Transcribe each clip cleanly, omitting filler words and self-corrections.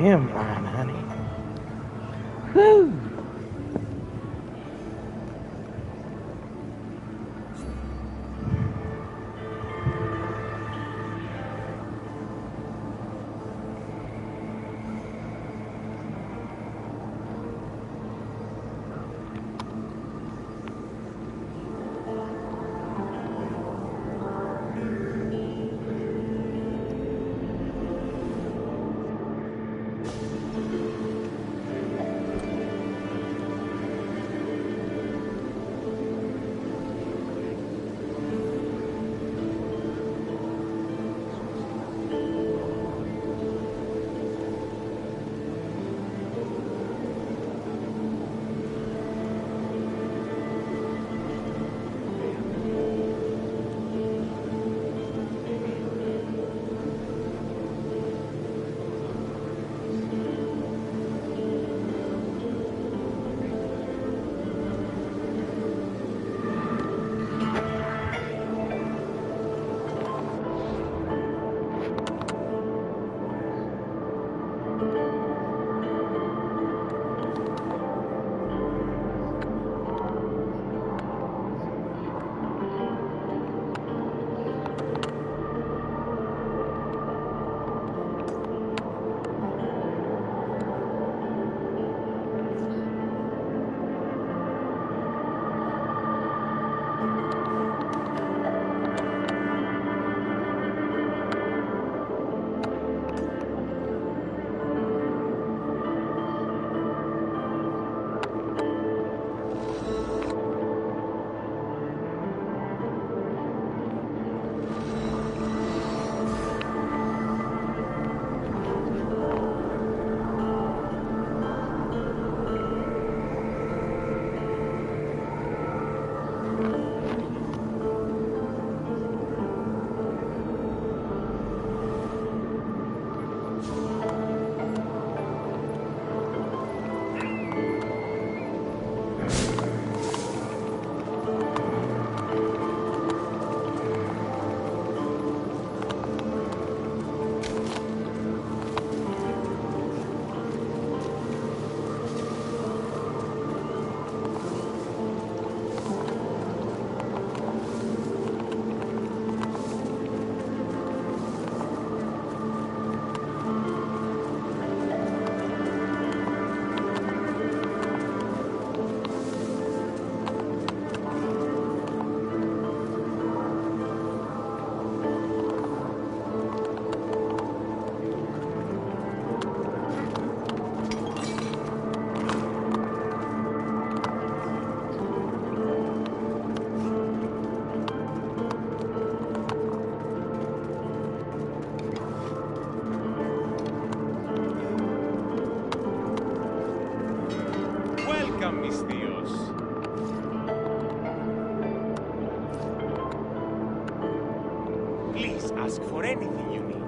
Hemline, honey. Whew. Welcome, mis tíos. Please ask for anything you need.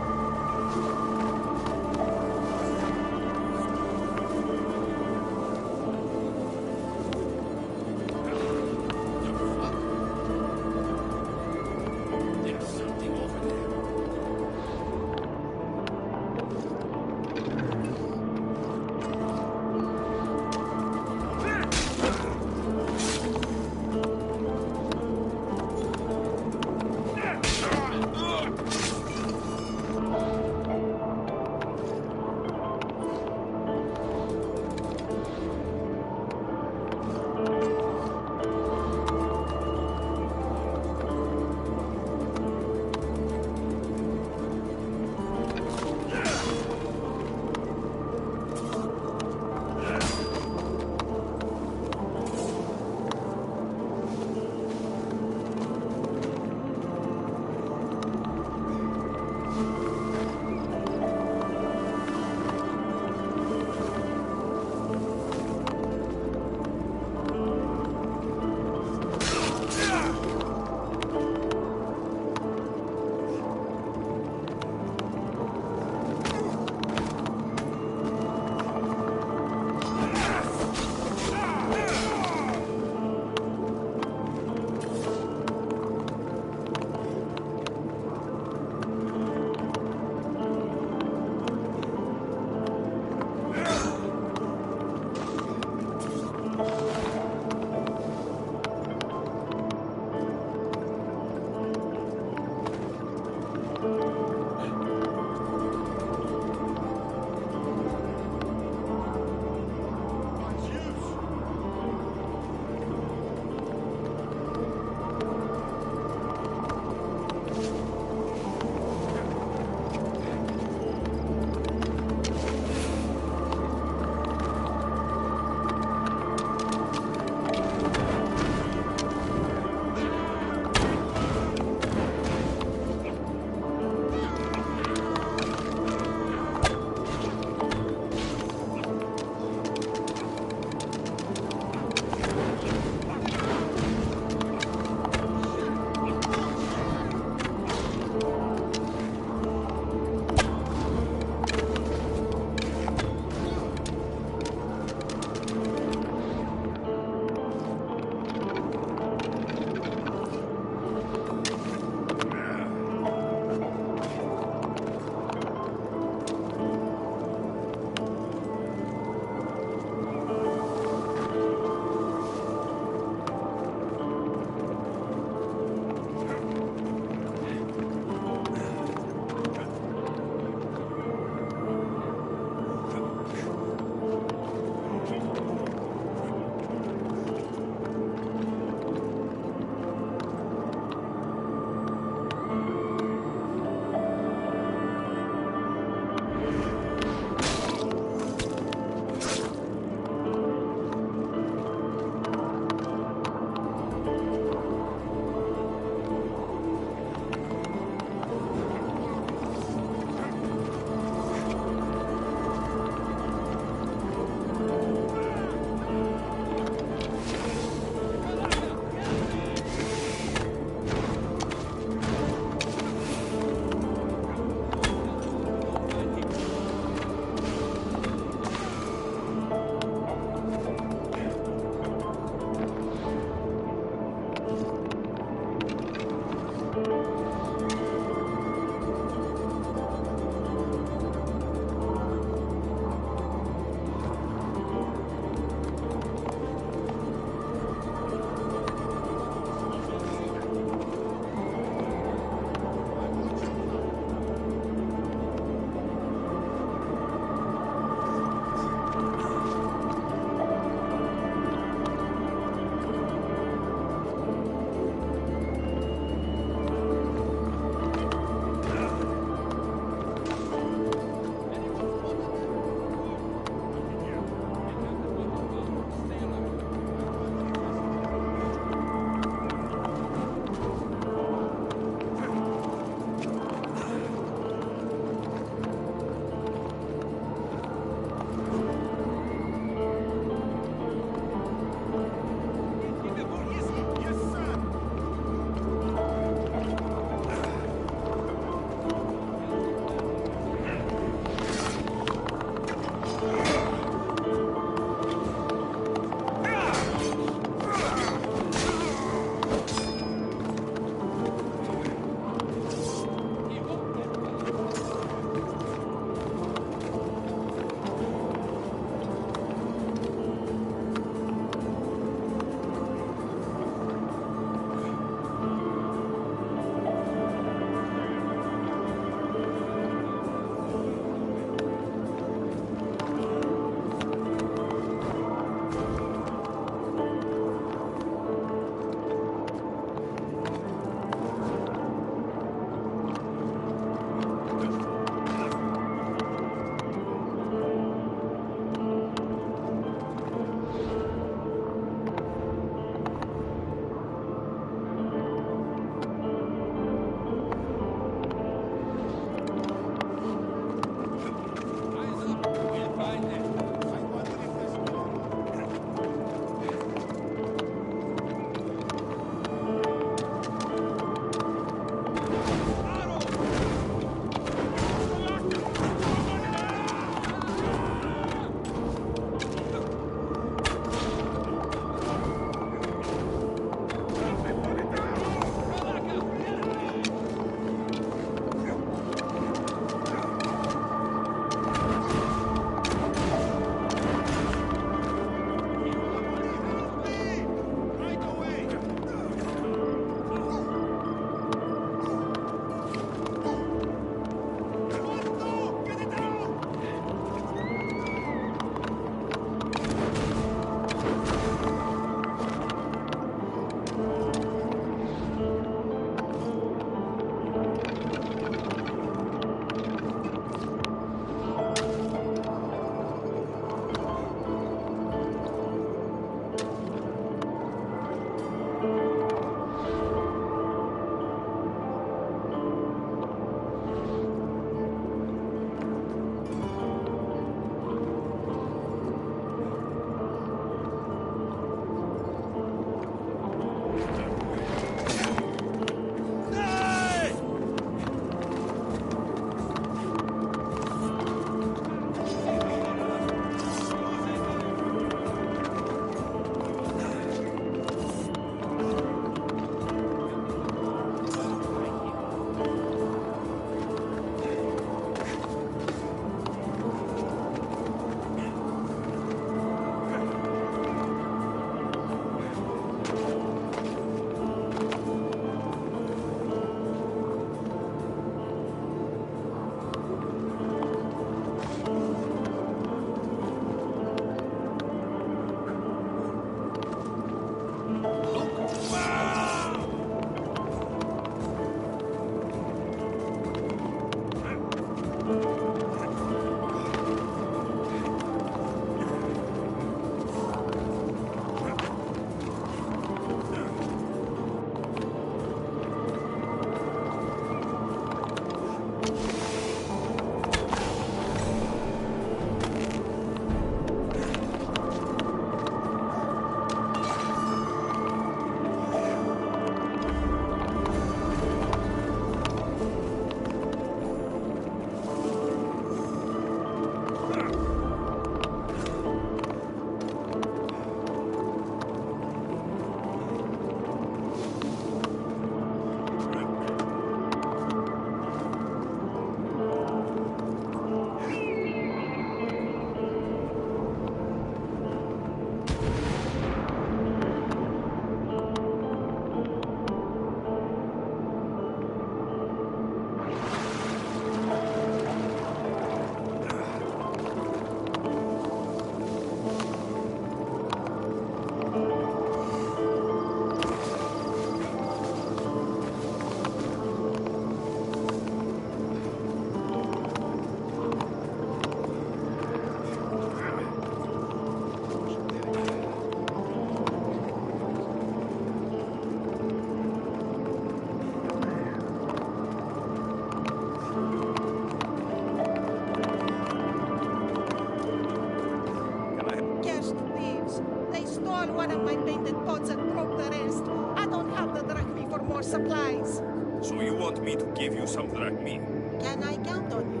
for supplies. So you want me to give you some drachmi? Can I count on you?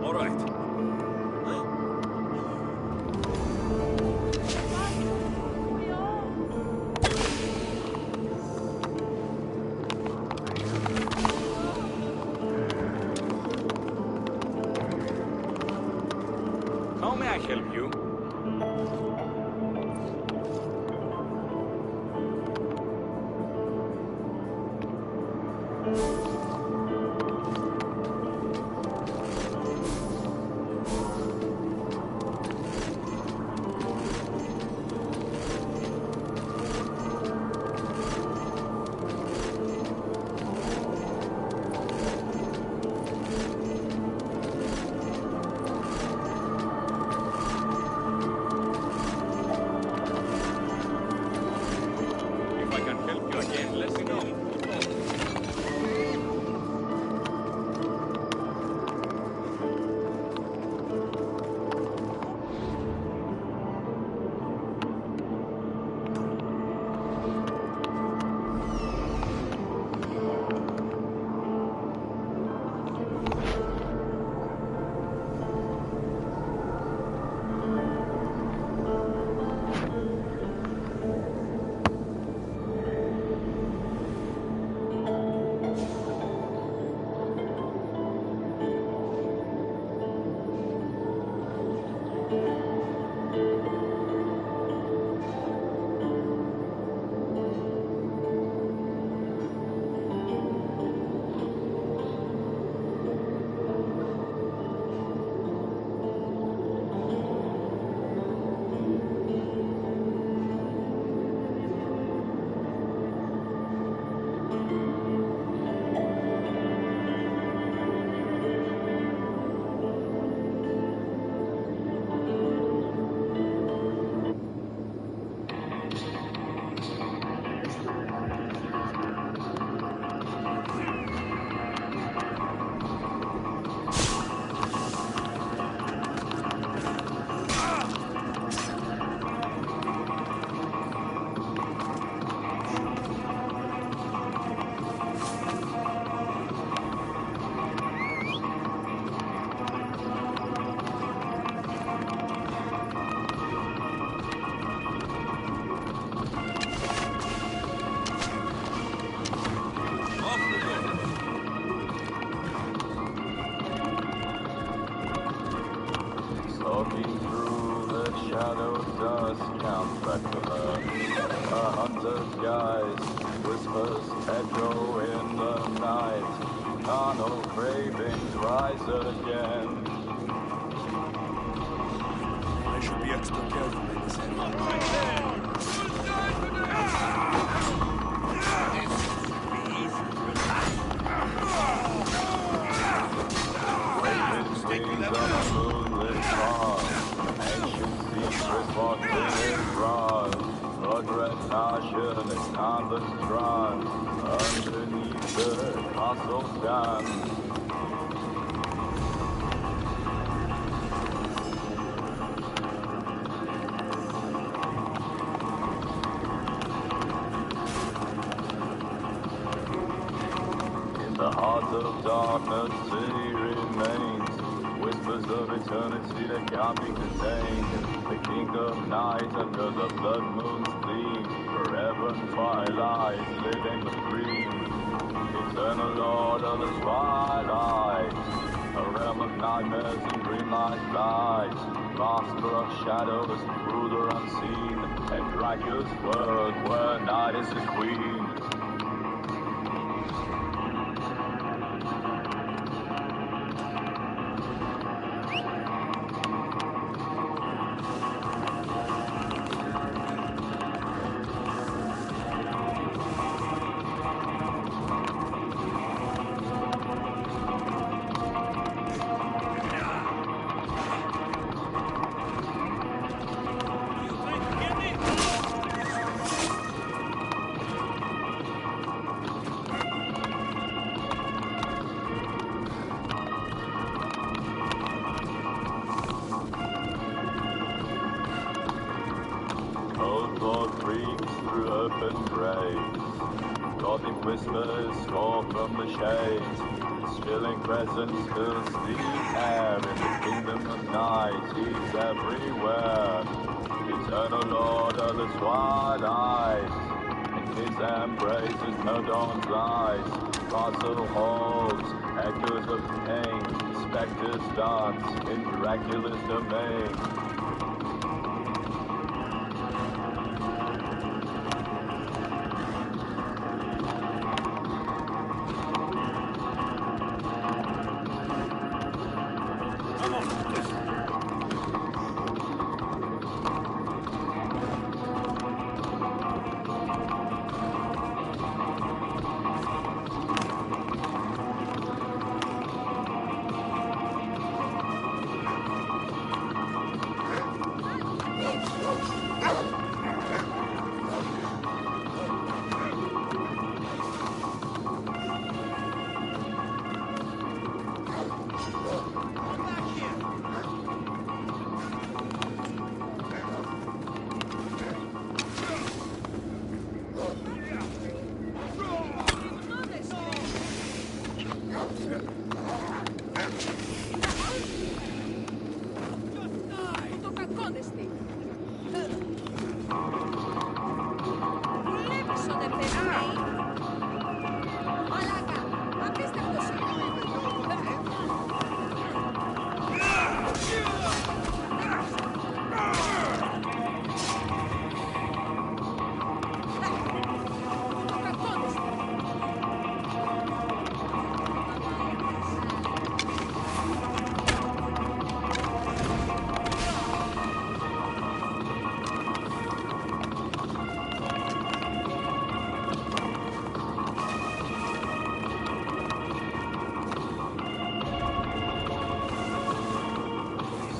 All right. How may I help you? If I can help you again, let me know. Stalking through the shadows, dust counts back to her. A hunter's guise, whispers echo in the night. Carnal cravings rise again. I should be extra careful in this area. Wings on a moonlit farm. Ancient secrets walked in his bronze. Blood red passion is timeless trance. Underneath the castle stands. In the heart of darkness, city remains. Whispers of eternity that can't be contained. The king of night under the blood moon's gleam. Forever in twilight, living the dream. Eternal lord of the twilight. A realm of nightmares and dreamlike light. Master of shadows, ruler unseen. And Dracula's world where night is the queen. Gothic whispers call from the shades, spilling presence fills the air. In the kingdom of night, he's everywhere. Eternal Lord of the twilight, in his embrace is no dawn's light. Castle halls, echoes of pain, specters dance in miraculous domain.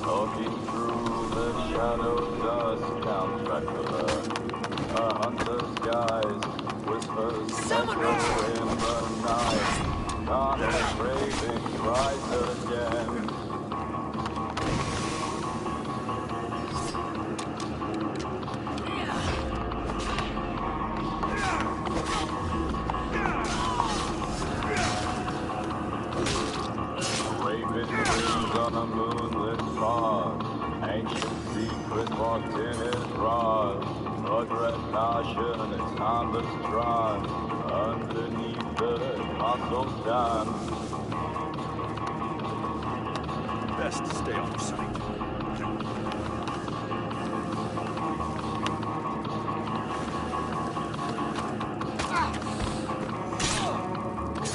Stalking through the shadow dust, Count Dracula, a hunter's guise, whispers echo in the night. Carnage cravings rise again. Raven dreams on a moonlit fog, ancient secret locked in his rod. Regret, passion, its harmless drawn, underneath the castle's dance. Best to stay off sight.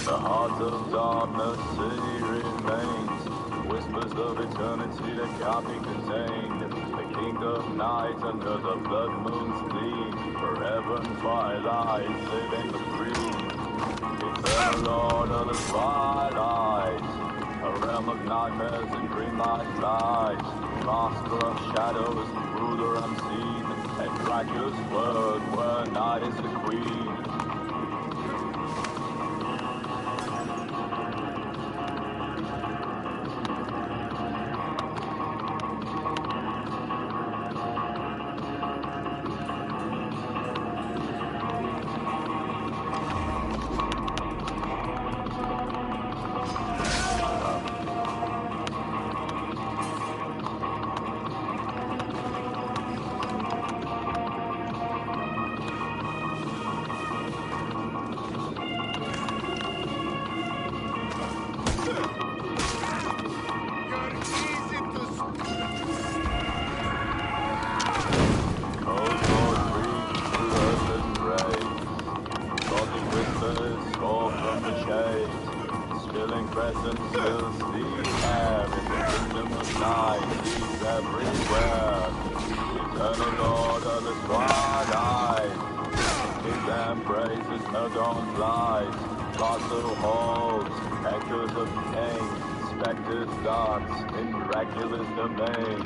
The heart of darkness city remains, whispers of eternity that can't be contained. The king of night under the blood moon's gleam, forever in twilight, living free. Eternal Lord of the twilight, a realm of nightmares and green light light. Master of shadows, ruler unseen, and Dracula's word where night is the queen. Presence fills the air in the kingdom of night. He's everywhere. Eternal Lord of the twilight. His embrace is no dawn's light. Castle halls, echoes of pain, specters dance in miraculous domain.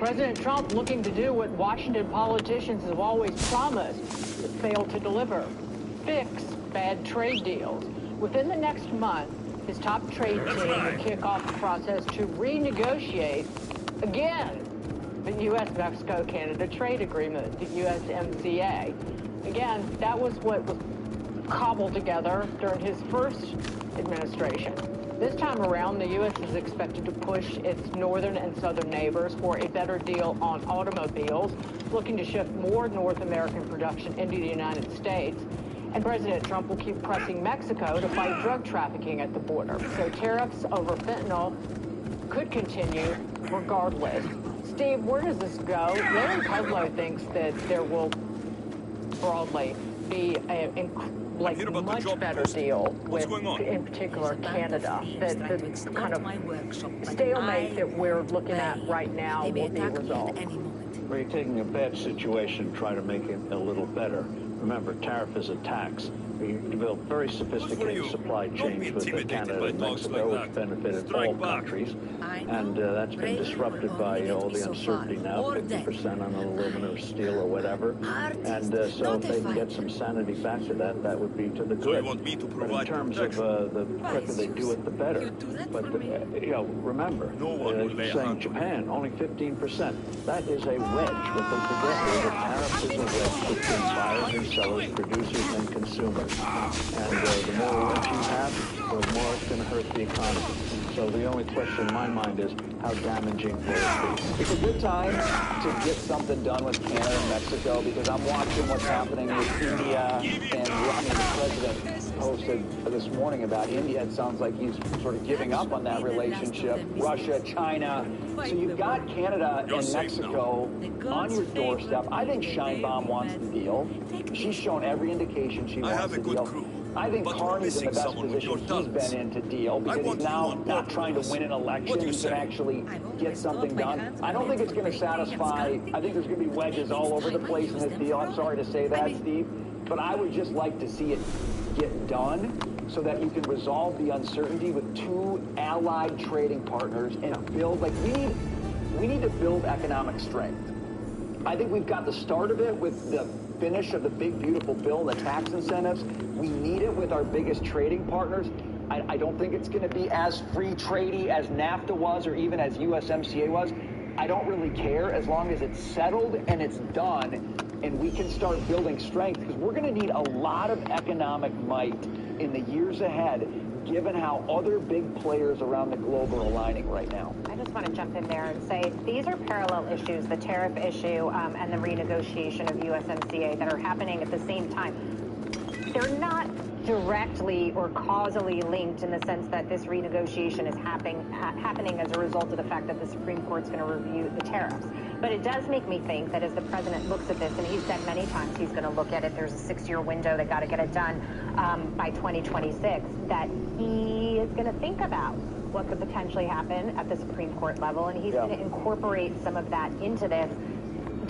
President Trump looking to do what Washington politicians have always promised, but failed to deliver. Fix bad trade deals. Within the next month, his top trade team will kick off the process to renegotiate, again, the U.S.-Mexico-Canada trade agreement, the USMCA. Again, that was what was cobbled together during his first administration. This time around, the U.S. is expected to push its northern and southern neighbors for a better deal on automobiles, looking to shift more North American production into the United States. And President Trump will keep pressing Mexico to fight drug trafficking at the border. So tariffs over fentanyl could continue regardless. Steve, where does this go? Larry Kudlow thinks that there will broadly be a much better deal with, in particular, Canada. That the kind of stalemate that we're looking at right now will be resolved. Well, you're taking a bad situation, try to make it a little better. Remember, tariff is a tax. We developed very sophisticated supply chains with Canada and Mexico, which benefited all countries. And that's been disrupted by all the uncertainty now, 50% on aluminum or steel or whatever. And so if they can get some sanity back to that, that would be to the good. But in terms of the quicker they do it, the better. But, remember, saying Japan, only 15%. That is a wedge. What they forget is that tariffs is a wedge between buyers and sellers, producers and consumers. And the more wedge you have, the more it's going to hurt the economy. So the only question in my mind is, how damaging will it be? It's a good time to get something done with Canada and Mexico, because I'm watching what's happening with India, and the president posted this morning about India. It sounds like he's sort of giving up on that relationship. Russia, China. So you've got Canada and Mexico on your doorstep. I think Sheinbaum wants the deal. She's shown every indication she wants the deal. I think Carney's in the best position he's been in to deal, because he's now not trying to win an election. He can actually get something done. I don't think it's going to satisfy. I think there's going to be wedges all over the place in this deal. I'm sorry to say that, Steve, but I would just like to see it get done so that you can resolve the uncertainty with two allied trading partners and build, we need to build economic strength. I think we've got the start of it with the finish of the big, beautiful bill, the tax incentives. We need it with our biggest trading partners. I don't think it's going to be as free tradey as NAFTA was or even as USMCA was. I don't really care as long as it's settled and it's done and we can start building strength, because we're going to need a lot of economic might in the years ahead, given how other big players around the globe are aligning right now. I just want to jump in there and say these are parallel issues, the tariff issue and the renegotiation of USMCA, that are happening at the same time. They're not directly or causally linked in the sense that this renegotiation is happening as a result of the fact that the Supreme Court's going to review the tariffs. But it does make me think that as the president looks at this, and he's said many times he's going to look at it, there's a 6-year window, they got to get it done by 2026, that he is going to think about what could potentially happen at the Supreme Court level, and he's going to incorporate some of that into this.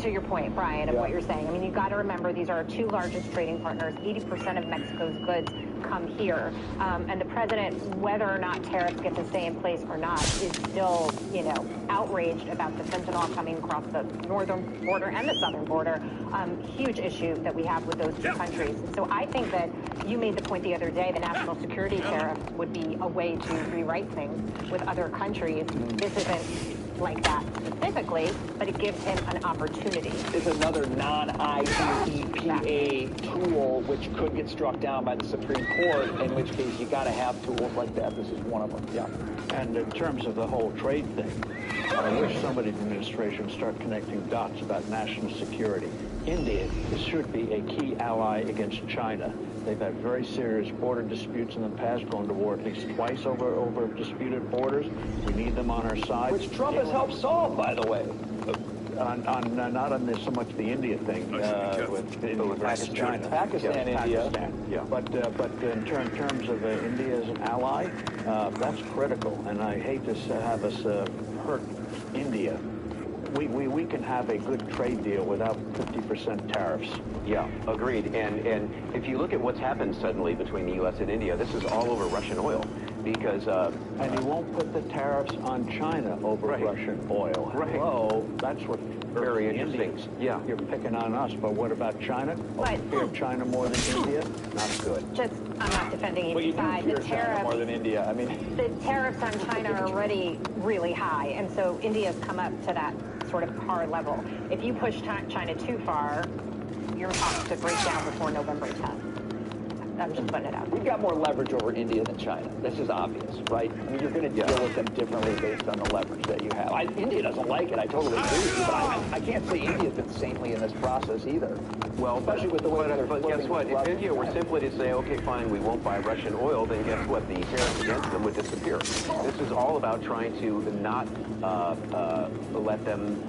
To your point, Brian, of what you're saying. I mean, you've got to remember these are our two largest trading partners. 80% of Mexico's goods come here. And the president, whether or not tariffs get to stay in place or not, is still, outraged about the fentanyl coming across the northern border and the southern border. Huge issue that we have with those two countries. So I think that you made the point the other day, the national security tariff would be a way to rewrite things with other countries. This isn't like that specifically, but it gives him an opportunity. It's another non-IEEPA tool which could get struck down by the Supreme Court, in which case you got to have tools like that. This is one of them. Yeah. And in terms of the whole trade thing, I wish somebody in the administration would start connecting dots about national security. India should be a key ally against China. They've had very serious border disputes in the past, going to war at least twice over disputed borders. We need them on our side. Which Trump has helped solve, by the way. Not on this so much the India thing with Pakistan. Pakistan, India. Yeah. But in terms of India as an ally, that's critical. And I hate to have us hurt India. We can have a good trade deal without 50% tariffs. Yeah, agreed. And if you look at what's happened suddenly between the U.S. and India, this is all over Russian oil. because And he won't put the tariffs on China over Russian oil. Right. Hello, that's what Very hurts the interesting. Indians. Yeah. You're picking on us, but what about China? But- Fear China more than India? Not good. Just, I'm not defending well, either you do side. fear The China more tariffs, than India. I mean, the tariffs on China are already really high, and so India's come up to that sort of par level. If you push China too far, your talks could break down before November 10th. I'm just putting it out there. we've got more leverage over India than China. This is obvious, right? I mean, you're going to deal with them differently based on the leverage that you have. India doesn't like it. I totally agree with you, but I can't say India's been saintly in this process either. Well, especially with the way they're but guess flirting what? with If Russia. India were simply to say, okay, fine, we won't buy Russian oil, then guess what? The tariffs against them would disappear. This is all about trying to not let them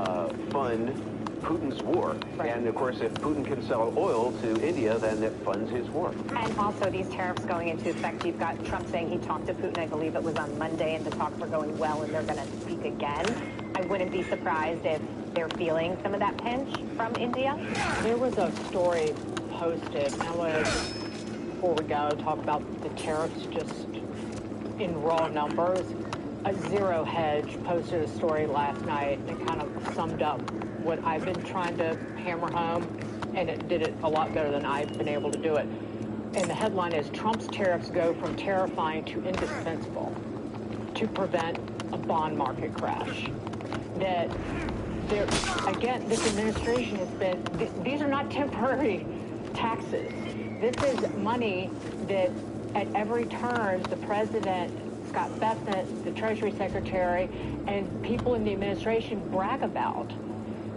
fund Putin's war. Right. And of course, if Putin can sell oil to India, then it funds his war. And also these tariffs going into effect, you've got Trump saying he talked to Putin, I believe it was on Monday, and the talks were going well and they're going to speak again. I wouldn't be surprised if they're feeling some of that pinch from India. There was a story posted, and I want to, before we go, talk about the tariffs just in raw numbers. A Zero Hedge posted a story last night that kind of summed up what I've been trying to hammer home, and it did it a lot better than I've been able to do it. And the headline is, Trump's tariffs go from terrifying to indispensable to prevent a bond market crash. That there, again, this administration has been, these are not temporary taxes. This is money that at every turn, the president, Scott Bessent, the Treasury Secretary, and people in the administration brag about.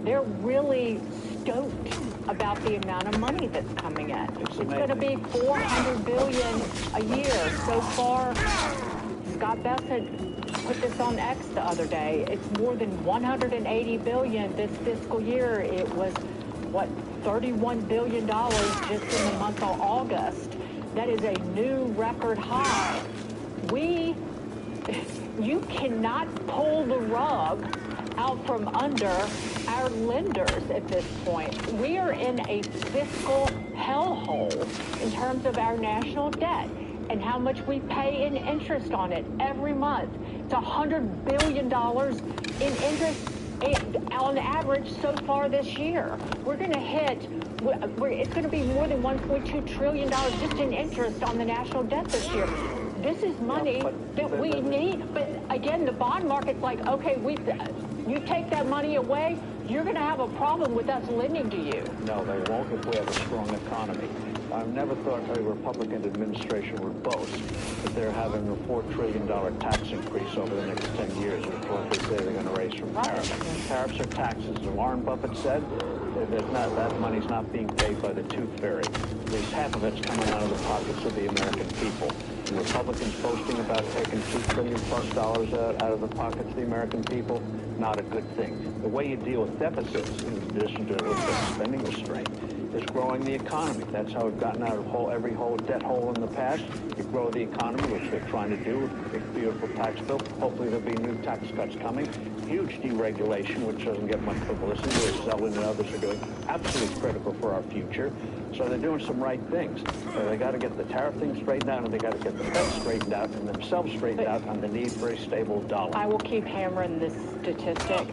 They're really stoked about the amount of money that's coming in. It's going to be $400 billion a year. So far, Scott Bessent put this on X the other day. It's more than $180 billion this fiscal year. It was, what, $31 billion just in the month of August. That is a new record high. You cannot pull the rug out from under our lenders at this point. We are in a fiscal hellhole in terms of our national debt and how much we pay in interest on it every month. It's $100 billion in interest on average so far this year. We're going to hit, it's going to be more than $1.2 trillion just in interest on the national debt this year. This is money that we need. But again, the bond market's like, okay, you take that money away, you're going to have a problem with us lending to you. No, they won't if we have a strong economy. I've never thought a Republican administration would boast that they're having a $4 trillion tax increase over the next 10 years, which is what they say they're going to raise from tariffs. Tariffs are taxes. As Warren Buffett said, that money's not being paid by the tooth fairy. At least half of it's coming out of the pockets of the American people. And Republicans boasting about taking $2 trillion plus out of the pockets of the American people, not a good thing. The way you deal with deficits, in addition to spending restraint, is growing the economy. That's how we've gotten out of every debt hole in the past. You grow the economy, which they're trying to do with a big, beautiful tax bill. Hopefully there'll be new tax cuts coming. Huge deregulation, which doesn't get much publicity, which Zeldin and others are doing. Absolutely critical for our future. So they're doing some right things. So they got to get the tariff thing straightened out, and they got to get the Fed straightened out, and themselves straightened out on the need for a stable dollar. I will keep hammering this statistic.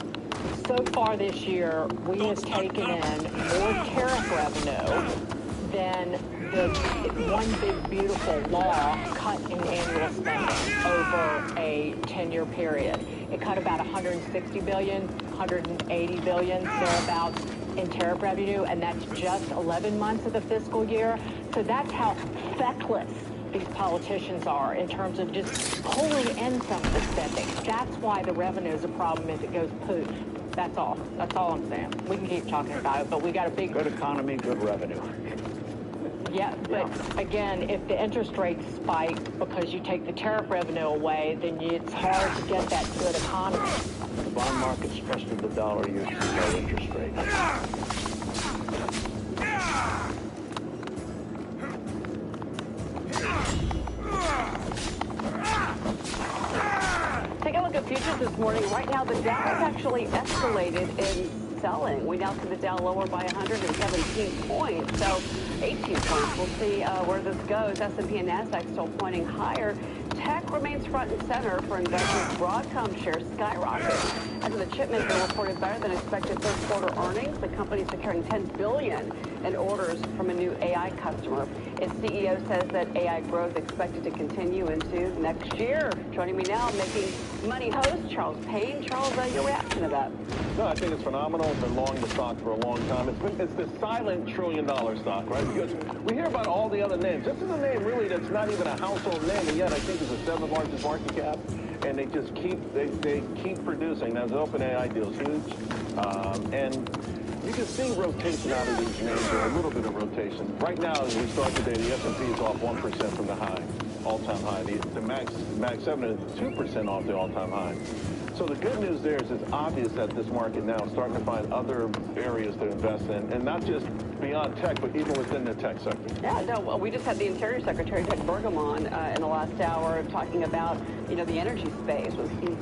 So far this year, we have taken in more tariff revenue than the one big beautiful law cut in annual spending over a 10-year period. It cut about 160 billion, 180 billion, thereabouts in tariff revenue, and that's just 11 months of the fiscal year. So that's how feckless these politicians are in terms of just pulling in some of the spending. That's why the revenue is a problem if it goes poof. That's all. That's all I'm saying. We can keep talking about it, but we got a big... Good economy, good revenue. Yeah, but again, if the interest rates spike because you take the tariff revenue away, then it's hard to get that good economy. The bond market's trusted the dollar used to low interest rates. Take a look at futures this morning. Right now, the Dow has actually escalated in selling. We now see the Dow lower by 117 points. So 18 points. We'll see where this goes. S&P and NASDAQ still pointing higher. Tech remains front and center for investors. Broadcom shares skyrocket after the chipmaker reported better than expected third quarter earnings. The company securing $10 billion in orders from a new AI customer. Its CEO says that AI growth expected to continue into next year. Joining me now, Making Money host Charles Payne. Charles, your reaction to that? No, I think it's phenomenal. It's been long the stock for a long time. It's the silent $1 trillion stock, right? Because we hear about all the other names. This is a name really that's not even a household name, and yet I think it's the seventh largest market cap. And they just keep producing. Now, the OpenAI deal is huge, and you can see rotation out of these names, or a little bit of rotation. Right now, as we start today, the S&P is off 1% from the high, all-time high. The Mag 7 is 2% off the all-time high. So the good news there is it's obvious that this market now is starting to find other areas to invest in, and not just beyond tech, but even within the tech sector. Yeah, no, well, we just had the Interior Secretary, Doug Burgum, in the last hour talking about, the energy space.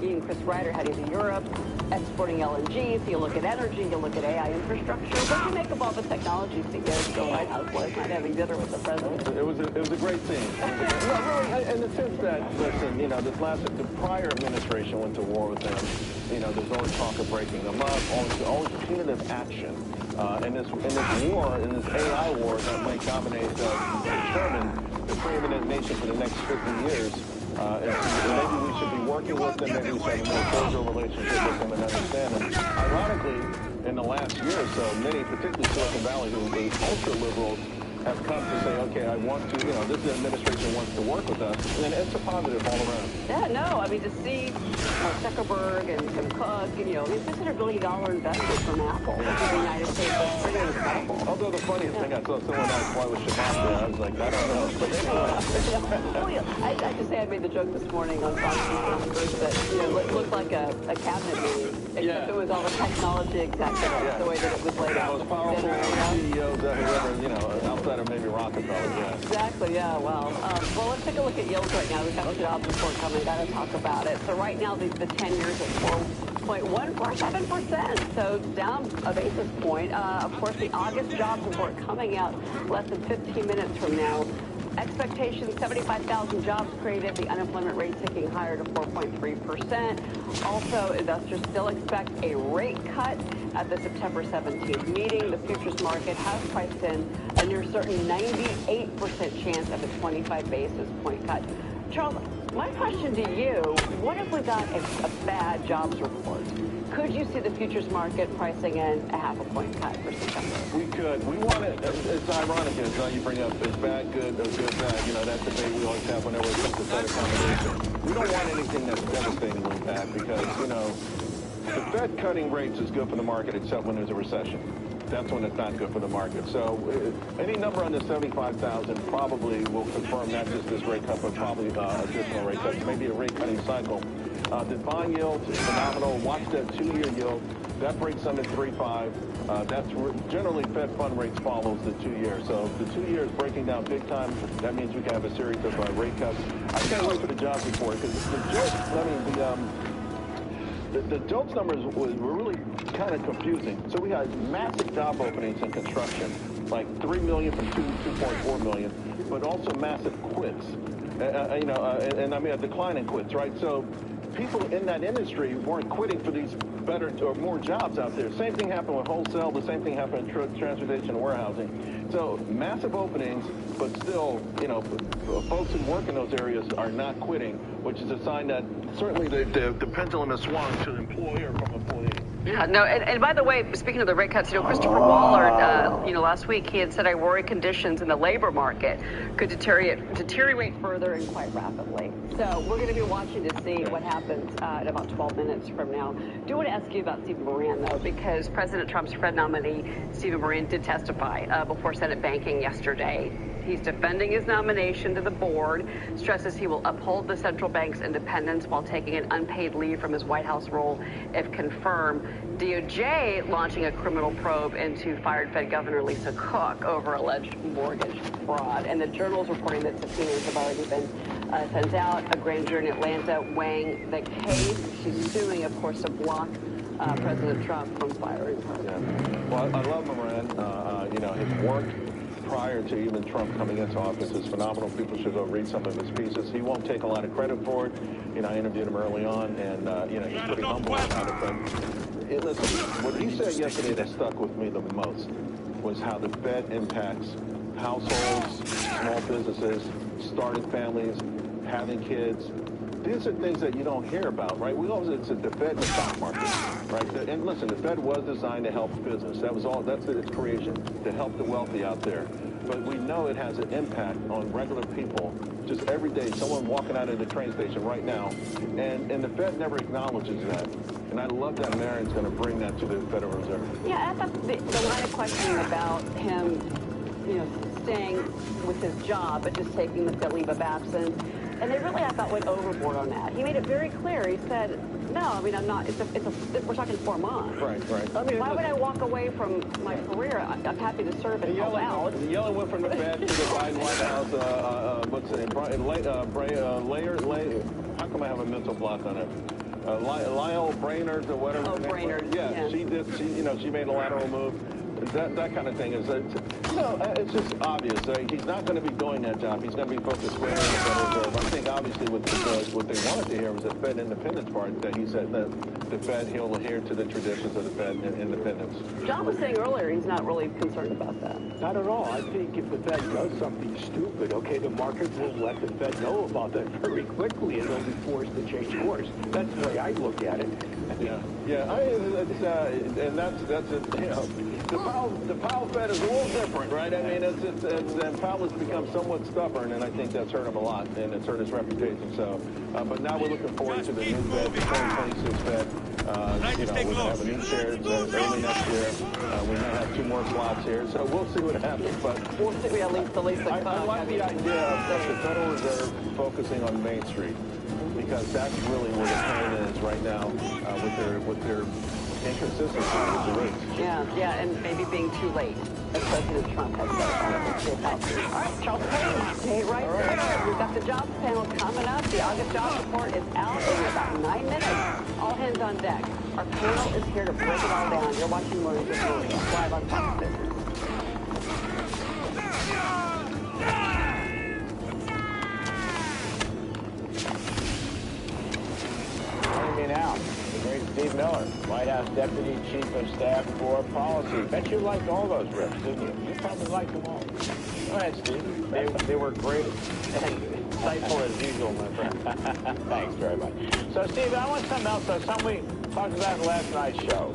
He and Chris Ryder heading to Europe, exporting LNG. So you look at energy, you look at AI infrastructure. What do you make of all the technology CEOs go White House last night having dinner with the president? It was a great scene. No, really, in the sense that, listen, the prior administration went to war with them. There's always talk of breaking them up, always punitive action. In this war, in this AI war that might dominate, determine the preeminent nation for the next 50 years, maybe we should be working with them, maybe we should have a more cordial relationship with them and understand them. Ironically, in the last year or so, many, particularly Silicon Valley, who are ultra-liberals, have come to say, okay, I want to, this administration wants to work with us, and it's a positive all around. Yeah, no, I mean, to see Zuckerberg and Tim Cook, and, $600 billion investment from Apple into the United States, that's pretty incredible. Although the funniest thing, I saw someone ask why was Shabbat there, I was like, I don't know. But anyway. I have to say, I made the joke this morning on Fox News that, it looked like a cabinet meeting, except it was all the technology executives, the way that it was laid out. The most powerful CEOs that have ever, outside or maybe Rockefeller, yeah. Exactly, yeah, well, let's take a look at yields right now. We've got a jobs report coming, got to talk about it. So right now, the 10 years at 4.147%, so down a basis point. Of course, the August jobs report coming out less than 15 minutes from now. Expectations, 75,000 jobs created, the unemployment rate ticking higher to 4.3%. Also, investors still expect a rate cut at the September 17th meeting. The futures market has priced in a near certain 98% chance of a 25 basis point cut. Charles, my question to you, what if we got a bad jobs report? Could you see the futures market pricing in a half a point cut for September? We could. We want it. It's ironic as you bring up it's bad, good, or good, bad. That debate we always have whenever it comes to Fed accommodation. We don't want anything that's devastatingly bad because, the Fed cutting rates is good for the market except when there's a recession. That's when it's not good for the market. So any number under 75,000 probably will confirm not just this rate cut, but probably additional rate cuts, maybe a rate cutting cycle. The bond yield is phenomenal. Watch that 2-year yield. That breaks under 3.5. That's generally Fed fund rates follows the 2 years. So the 2 years breaking down big time. That means we can have a series of rate cuts. I can't wait for the jobs report because the jobs numbers were really kind of confusing. So we had massive job openings in construction, like 3 million from 2.4 million, but also massive quits. And I mean a decline in quits, right? So people in that industry weren't quitting for these better or more jobs out there. Same thing happened with wholesale. The same thing happened in transportation and warehousing. So massive openings, but still, folks who work in those areas are not quitting, which is a sign that certainly the pendulum has swung to employer from employee. Yeah, no, and by the way, speaking of the rate cuts, Christopher Waller, last week he had said, I worry conditions in the labor market could deteriorate further and quite rapidly. So we're going to be watching to see what happens in about 12 minutes from now. I do want to ask you about Stephen Moran, though, because President Trump's Fed nominee, Stephen Moran, did testify before Senate banking yesterday. He's defending his nomination to the board, stresses he will uphold the central bank's independence while taking an unpaid leave from his White House role if confirmed. DOJ launching a criminal probe into fired Fed Governor Lisa Cook over alleged mortgage fraud. And the Journal's reporting that subpoenas have already been sent out. A grand jury in Atlanta weighing the case. She's suing, of course, to block President Trump from firing her. Yeah. Well, I love Moran. You know, his work prior to even Trump coming into office is phenomenal. People should go read some of his pieces. He won't take a lot of credit for it. You know, I interviewed him early on, and, you know, he's pretty humble about it. But listen, what he said yesterday that stuck with me the most was how the Fed impacts households, small businesses, starting families, having kids. These are things that you don't hear about, right? We always, it's the Fed and the stock market, right? And listen, the Fed was designed to help business. That was all, that's its creation, to help the wealthy out there. But we know it has an impact on regular people, just every day, someone walking out of the train station right now, and the Fed never acknowledges that. And I love that Marin's going to bring that to the Federal Reserve. Yeah, I thought the line of questioning about him, you know, staying with his job, but just taking the leave of absence, and they really, I thought, went overboard on that. He made it very clear. He said, no, I mean, I'm not, we're talking 4 months. Right. I mean, why would I walk away from my career? I'm happy to serve and help out. The yellow went from the Fed to the Biden White House, what's the name? How come I have a mental block on it? Lyle Brainerd or whatever. Oh, Brainerd. Yeah, she did, you know, she made a lateral move. That kind of thing is, you know, it's just obvious. He's not going to be doing that job. He's going to be focused squarely on the Federal Reserve. I think obviously what they wanted to hear was the Fed independence part, that he said that the Fed, he'll adhere to the traditions of the Fed independence. John was saying earlier he's not really concerned about that. Not at all. I think if the Fed does something stupid, okay, the market will let the Fed know about that very quickly, and they'll be forced to change course. That's the way I look at it. Yeah. And that's it. You know, the Powell Fed is a little different, right? I mean, and Powell has become somewhat stubborn, and I think that's hurt him a lot, and it's hurt his reputation. So, but now we're looking forward to the new Fed, the 2026 Fed. You know, we're going to have a new chair early next year. We may have 2 more slots here, so we'll see what happens. But we'll see. We at least the least. I like the idea of the Federal Reserve focusing on Main Street, because that's really where the pain is right now with their inconsistency with the rates. Yeah, and maybe being too late, as President Trump has said. All right, Charles Payne, stay right there. We've got the jobs panel coming up. The August jobs report is out in about 9 minutes. All hands on deck. Our panel is here to break it all down. You're watching Morning This Morning, live on Fox Business. Joining me now, the great Steve Miller, White House Deputy Chief of Staff for Policy. Bet you liked all those riffs, didn't you? You probably liked them all. Go ahead, Steve. They were great and insightful as usual, my friend. Thanks very much. So, Steve, I want something else. Something we talked about in last night's show.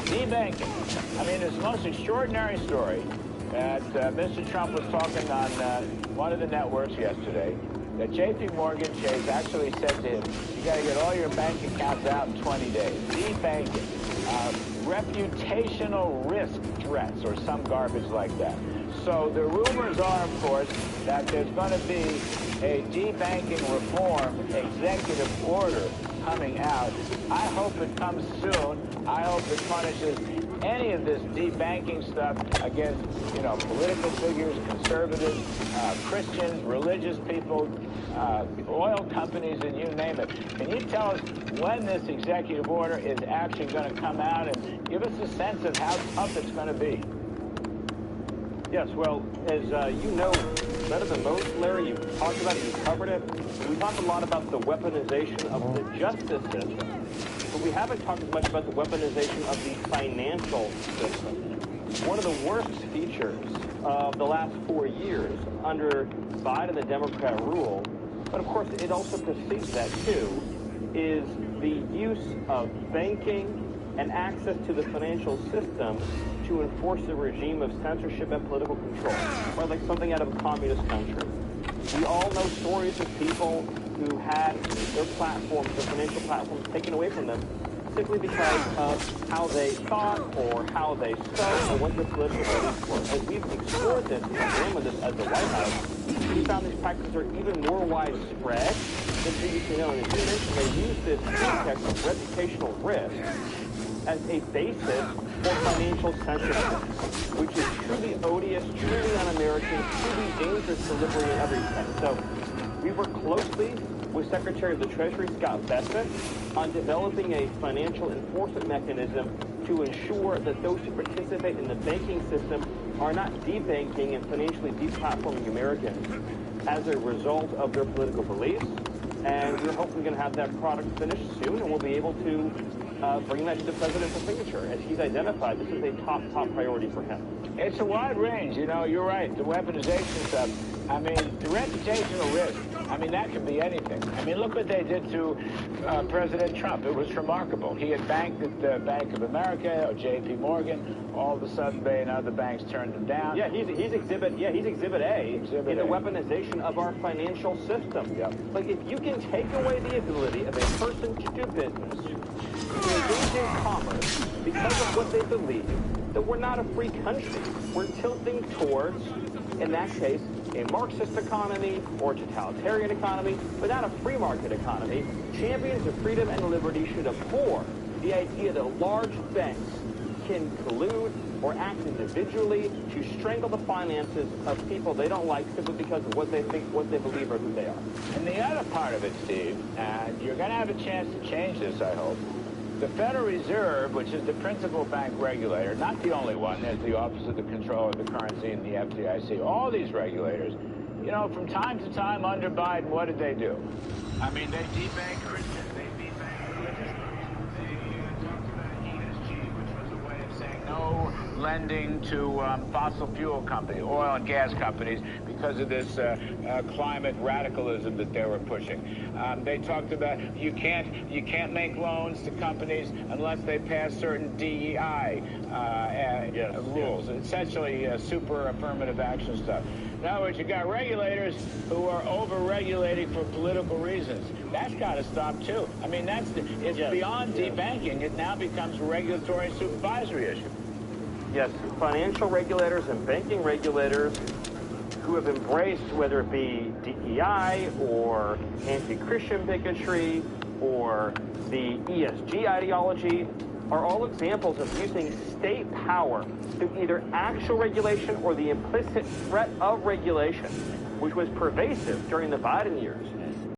Debanking. I mean, it's the most extraordinary story that Mr. Trump was talking on one of the networks yesterday, that J.P. Morgan Chase actually said to him, you got to get all your bank accounts out in 20 days. Debanking. Reputational risk threats or some garbage like that. So the rumors are, of course, that there's going to be a debanking reform executive order coming out. I hope it comes soon. I hope it punishes any of this debanking stuff against, you know, political figures, conservatives, Christians, religious people, oil companies, and you name it. Can you tell us when this executive order is actually going to come out and give us a sense of how tough it's going to be? Yes, well, as you know better than most, Larry, you've talked about it, you've covered it. We talked a lot about the weaponization of the justice system, but we haven't talked as much about the weaponization of the financial system. One of the worst features of the last 4 years under Biden and the Democrat rule, but of course it also precedes that too, is the use of banking and access to the financial system to enforce a regime of censorship and political control, or like something out of a communist country. We all know stories of people who had their platforms, their financial platforms, taken away from them simply because of how they thought or how they spoke or what their political beliefs were. As we've explored this and examined this as the White House, we found these practices are even more widespread than previously known. As you mentioned, they use this context of reputational risk as a basis for financial censorship, which is truly odious, truly un-American, truly dangerous to liberty and everything. So we work closely with Secretary of the Treasury Scott Bessent on developing a financial enforcement mechanism to ensure that those who participate in the banking system are not debanking and financially deplatforming Americans as a result of their political beliefs. And we're hopefully going to have that product finished soon, and we'll be able to bring that to the president for signature. As he's identified, this is a top priority for him. It's a wide range. You know, you're right. The weaponization stuff, I mean, the reputational risk, I mean, that could be anything. I mean, look what they did to President Trump. It was remarkable. He had banked at the Bank of America or J.P. Morgan. All of a sudden, they and other banks turned him down. Yeah, he's exhibit A in the weaponization of our financial system. Yep. Like, if you can take away the ability of a person to do business, to engage in commerce because of what they believe, that we're not a free country. We're tilting towards, in that case, a Marxist economy or totalitarian economy, but not a free market economy. Champions of freedom and liberty should abhor the idea that large banks can collude or act individually to strangle the finances of people they don't like simply because of what they think, what they believe, or who they are. And the other part of it, Steve, and you're going to have a chance to change this, I hope. The Federal Reserve, which is the principal bank regulator, not the only one, there's the Office of the Control of the Currency and the FDIC, all these regulators, you know, from time to time under Biden, what did they do? I mean, they debanked Christians, they debanked religious groups, they talked about ESG, which was a way of saying no lending to fossil fuel companies, oil and gas companies, because of this climate radicalism that they were pushing. They talked about you can't make loans to companies unless they pass certain DEI rules. Essentially, super affirmative action stuff. In other words, you got regulators who are over-regulating for political reasons. That's got to stop too. I mean, it's beyond debanking. It now becomes a regulatory and supervisory issue. Yes, financial regulators and banking regulators who have embraced, whether it be DEI or anti-Christian bigotry or the ESG ideology, are all examples of using state power through either actual regulation or the implicit threat of regulation, which was pervasive during the Biden years.